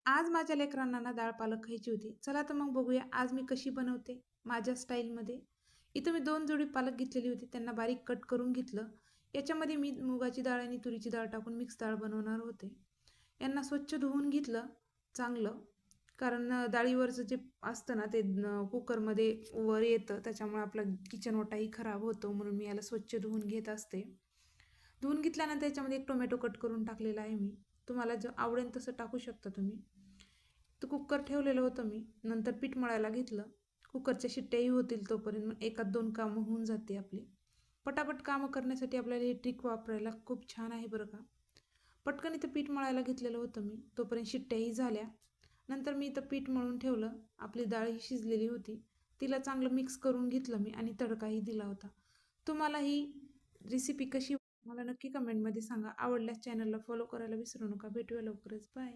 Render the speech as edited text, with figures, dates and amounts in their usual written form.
आज माझ्या लेकरांना ना डाळ पालक खायची होती. चला तर मग बघूया आज मी कशी बनवते माझ्या स्टाईलमध्ये. इथं मी 2 जोडी पालक घेतलेली होती. त्यांना बारीक कट करून घेतलं. याच्यामध्ये मी मुगाची डाळ आणि तुरीची डाळ टाकून मिक्स डाळ बनवणार होते. यांना स्वच्छ धुवून घेतलं चांगलं. कारण डाळीवरचं जे असतं ना ते कुकरमध्ये वर येतं. त्याच्यामुळे आपला किचन ओटाही खराब होतो. म्हणून मी याला स्वच्छ धुवून घेत असते. धुवून घेतल्यानंतर याच्यामध्ये एक टोमॅटो कट करून टाकलेला आहे मी. तुम्हाला जो आवडेल तसं टाकू शकता तुम्ही. तर कुकर ठेवलेलं होतं मी. नंतर पीठ मळायला घेतलं. कुकरच्या शिट्ट्याही होतील तोपर्यंत मग 1-2 कामं होऊन जाते आपली. पटापट कामं करण्यासाठी आपल्याला हे ट्रिक वापरायला खूप छान आहे बरं का. पटकन इथं पीठ मळायला घेतलेलं होतं मी. तोपर्यंत शिट्ट्याही झाल्या. नंतर मी इथं पीठ मळून ठेवलं. आपली डाळ ही शिजलेली होती. तिला चांगलं मिक्स करून घेतलं मी आणि तडकाही दिला होता. तुम्हाला ही रेसिपी कशी मला नक्की कमेंटमध्ये सांगा. आवडल्यास चॅनलला फॉलो करायला विसरू नका. भेटूया लवकरच. बाय.